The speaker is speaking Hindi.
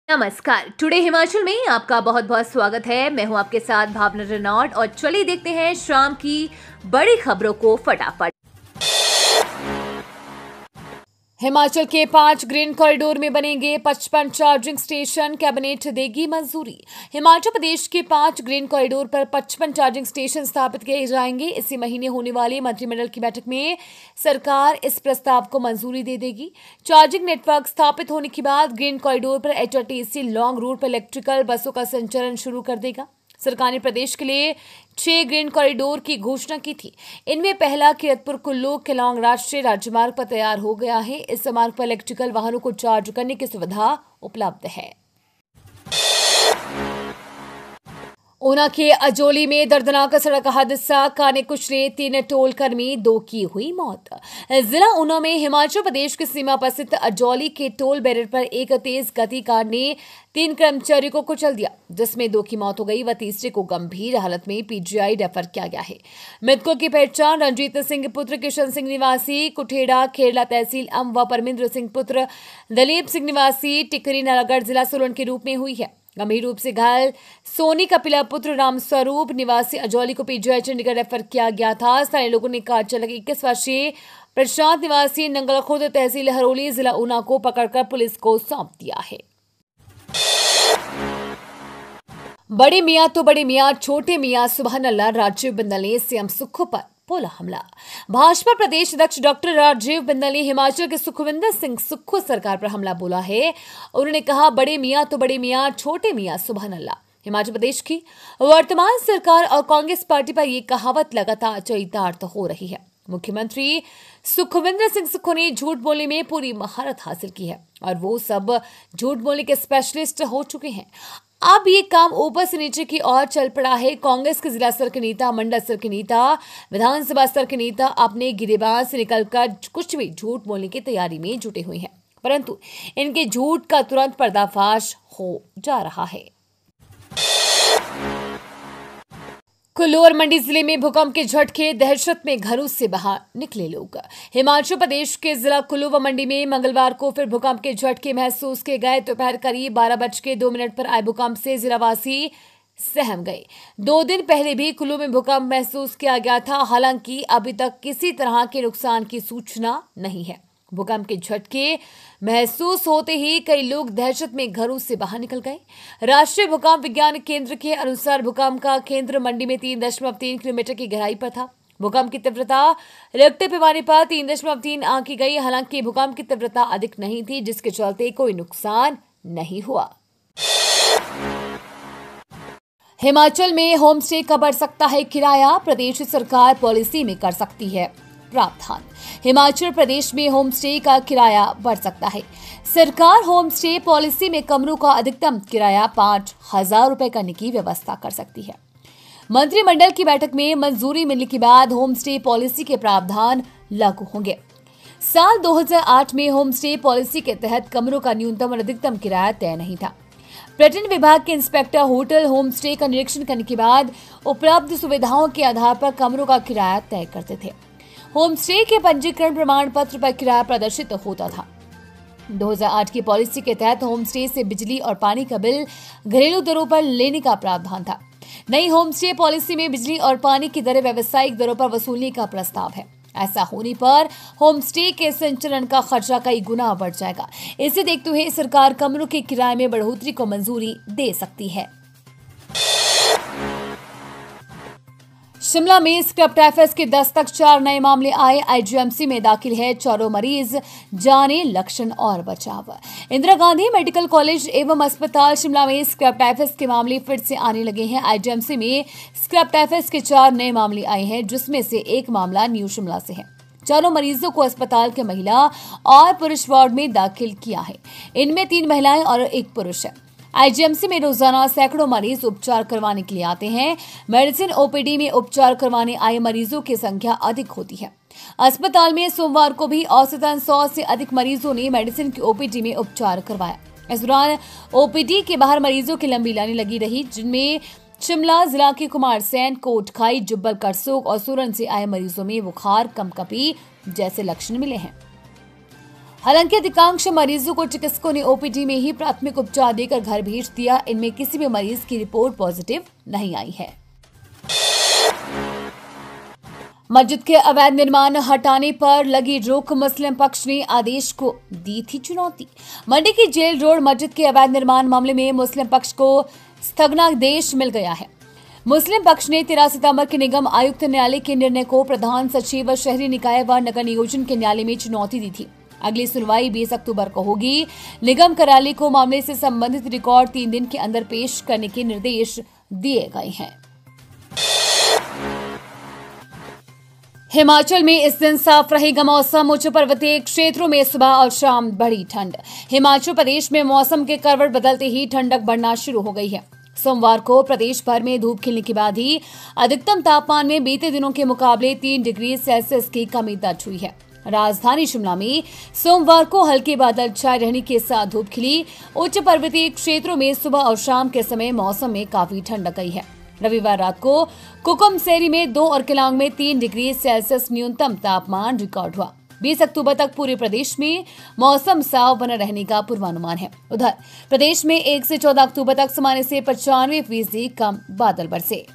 नमस्कार। टुडे हिमाचल में आपका बहुत बहुत स्वागत है। मैं हूं आपके साथ भावना रेनॉल्ड और चलिए देखते हैं शाम की बड़ी खबरों को फटाफट। हिमाचल के 5 ग्रीन कॉरिडोर में बनेंगे 55 चार्जिंग स्टेशन, कैबिनेट देगी मंजूरी। हिमाचल प्रदेश के 5 ग्रीन कॉरिडोर पर 55 चार्जिंग स्टेशन स्थापित किए जाएंगे। इसी महीने होने वाली मंत्रिमंडल की बैठक में सरकार इस प्रस्ताव को मंजूरी दे देगी। चार्जिंग नेटवर्क स्थापित होने के बाद ग्रीन कॉरिडोर पर HRTC लॉन्ग रूट पर इलेक्ट्रिकल बसों का संचालन शुरू कर देगा। सरकार ने प्रदेश के लिए 6 ग्रीन कॉरिडोर की घोषणा की थी। इनमें पहला कीरतपुर कुल्लू केलांग राष्ट्रीय राजमार्ग पर तैयार हो गया है। इस मार्ग पर इलेक्ट्रिकल वाहनों को चार्ज करने की सुविधा उपलब्ध है। ऊना के अजोली में दर्दनाक सड़क हादसा, काने कुचले 3 टोल कर्मी, 2 की हुई मौत। जिला ऊना में हिमाचल प्रदेश की सीमा पर स्थित अजोली के टोल बैरियर पर एक तेज गति कार ने 3 कर्मचारियों को कुचल दिया, जिसमें 2 की मौत हो गई व तीसरे को गंभीर हालत में PGI रेफर किया गया है। मृतकों की पहचान रंजीत सिंह पुत्र किशन सिंह निवासी कुठेड़ा खेरला तहसील व परमिंद्र सिंह पुत्र दलीप सिंह निवासी टिकरी नालागढ़ जिला सोलन के रूप में हुई है। गंभीर रूप से घायल सोनी कपिला पुत्र राम स्वरूप निवासी अजौली को PGI चंडीगढ़ रेफर किया गया था। स्थानीय लोगों ने कार चालक 21 वर्षीय प्रशांत निवासी नंगलखुर्द तहसील हरोली जिला ऊना को पकड़कर पुलिस को सौंप दिया है। बड़े मियां तो बड़े मियां, छोटे मियां सुभान अल्लाह। राजीव बिंदल ने CM सुक्खू पर बोला हमला। भाजपा प्रदेश अध्यक्ष डॉक्टर राजीव बिंदल ने हिमाचल के सुखविंदर सिंह सुक्खू सरकार पर हमला बोला है। उन्होंने कहा, बड़े मियां तो बड़े मियां, छोटे मियां सुभान अल्लाह। हिमाचल प्रदेश की वर्तमान सरकार और कांग्रेस पार्टी पर यह कहावत लगातार चरितार्थ हो रही है। मुख्यमंत्री सुखविंदर सिंह सुक्खू ने झूठ बोलने में पूरी महारत हासिल की है और वो सब झूठ बोलने के स्पेशलिस्ट हो चुके हैं। अब ये काम ऊपर से नीचे की ओर चल पड़ा है। कांग्रेस के जिला स्तर के नेता, मंडल स्तर के नेता, विधानसभा स्तर के नेता अपने गिरेबान से निकलकर कुछ भी झूठ बोलने की तैयारी में जुटे हुए हैं, परंतु इनके झूठ का तुरंत पर्दाफाश हो जा रहा है। कुल्लू और मंडी जिले में भूकंप के झटके, दहशत में घरों से बाहर निकले लोग। हिमाचल प्रदेश के जिला कुल्लू व मंडी में मंगलवार को फिर भूकंप के झटके महसूस किए गए। दोपहर करीब 12:02 पर आए भूकंप से जिलावासी सहम गए। 2 दिन पहले भी कुल्लू में भूकंप महसूस किया गया था। हालांकि अभी तक किसी तरह के नुकसान की सूचना नहीं है। भूकंप के झटके महसूस होते ही कई लोग दहशत में घरों से बाहर निकल गए। राष्ट्रीय भूकंप विज्ञान केंद्र के अनुसार भूकंप का केंद्र मंडी में 3.3 किलोमीटर की गहराई पर था। भूकंप की तीव्रता रिक्टर पैमाने पर 3.3 आंकी गई। हालांकि भूकंप की तीव्रता अधिक नहीं थी, जिसके चलते कोई नुकसान नहीं हुआ। हिमाचल में होम स्टे का बढ़ सकता है किराया, प्रदेश सरकार पॉलिसी में कर सकती है प्रावधान। हिमाचल प्रदेश में होम स्टे का किराया बढ़ सकता है। सरकार होम स्टे पॉलिसी में कमरों का अधिकतम किराया 5,000 रुपए करने की व्यवस्था कर सकती है। मंत्रिमंडल की बैठक में मंजूरी मिलने के बाद होम स्टे पॉलिसी के प्रावधान लागू होंगे। साल 2008 में होम स्टे पॉलिसी के तहत कमरों का न्यूनतम और अधिकतम किराया तय नहीं था। पर्यटन विभाग के इंस्पेक्टर होटल होम स्टे का निरीक्षण करने के बाद उपलब्ध सुविधाओं के आधार पर कमरों का किराया तय करते थे। होम स्टे के पंजीकरण प्रमाण पत्र पर किराया प्रदर्शित होता था। 2008 की पॉलिसी के तहत होम स्टे से बिजली और पानी का बिल घरेलू दरों पर लेने का प्रावधान था। नई होम स्टे पॉलिसी में बिजली और पानी की दरें व्यावसायिक दरों पर वसूलने का प्रस्ताव है। ऐसा होने पर होम स्टे के संचालन का खर्चा कई गुना बढ़ जाएगा। इसे देखते हुए सरकार कमरों के किराए में बढ़ोतरी को मंजूरी दे सकती है। शिमला में स्क्रब टाइफस के 10 तक 4 नए मामले आए। IGMC में दाखिल है 4 मरीज, जाने लक्षण और बचाव। इंदिरा गांधी मेडिकल कॉलेज एवं अस्पताल शिमला में स्क्रब टाइफस के मामले फिर से आने लगे हैं। IGMC में स्क्रब टाइफस के 4 नए मामले आए हैं, जिसमें से एक मामला न्यू शिमला से है। 4 मरीजों को अस्पताल के महिला और पुरुष वार्ड में दाखिल किया है। इनमें 3 महिलाएं और 1 पुरुष है। IGMC में रोजाना सैकड़ों मरीज उपचार करवाने के लिए आते हैं। मेडिसिन OPD में उपचार करवाने आए मरीजों की संख्या अधिक होती है। अस्पताल में सोमवार को भी औसतन 100 से अधिक मरीजों ने मेडिसिन की OPD में उपचार करवाया। इस दौरान OPD के बाहर मरीजों की लंबी लाइनें लगी रही, जिनमें शिमला जिला के कुमारसैन, कोटखाई, जुब्बल, करसोग और सोलन से आए मरीजों में बुखार, कंपकंपी जैसे लक्षण मिले हैं। हालांकि अधिकांश मरीजों को चिकित्सकों ने ओपीडी में ही प्राथमिक उपचार देकर घर भेज दिया। इनमें किसी भी मरीज की रिपोर्ट पॉजिटिव नहीं आई है। मस्जिद के अवैध निर्माण हटाने पर लगी रोक, मुस्लिम पक्ष ने आदेश को दी थी चुनौती। मंडी की जेल रोड मस्जिद के अवैध निर्माण मामले में मुस्लिम पक्ष को स्थगनादेश मिल गया है। मुस्लिम पक्ष ने 13 सितंबर के निगम आयुक्त न्यायालय के निर्णय को प्रधान सचिव शहरी निकाय व नगर नियोजन के न्यायालय में चुनौती दी थी। अगली सुनवाई 20 अक्टूबर को होगी। निगम कार्यालय को मामले से संबंधित रिकॉर्ड 3 दिन के अंदर पेश करने के निर्देश दिए गए हैं। हिमाचल में इस दिन साफ रहेगा मौसम। उच्च पर्वतीय क्षेत्रों में सुबह और शाम बढ़ी ठंड। हिमाचल प्रदेश में मौसम के करवट बदलते ही ठंडक बढ़ना शुरू हो गई है। सोमवार को प्रदेश भर में धूप खिलने के बाद ही अधिकतम तापमान में बीते दिनों के मुकाबले 3 डिग्री सेल्सियस की कमी दर्ज हुई है। राजधानी शिमला में सोमवार को हल्के बादल छाए रहने के साथ धूप खिली। उच्च पर्वतीय क्षेत्रों में सुबह और शाम के समय मौसम में काफी ठंडक आई है। रविवार रात को कुकुमसेरी में 2 और केलांग में 3 डिग्री सेल्सियस न्यूनतम तापमान रिकॉर्ड हुआ। 20 अक्टूबर तक पूरे प्रदेश में मौसम साफ बना रहने का पूर्वानुमान है। उधर प्रदेश में 1 से 14 अक्टूबर तक सामान्य से 95% कम बादल बरसे।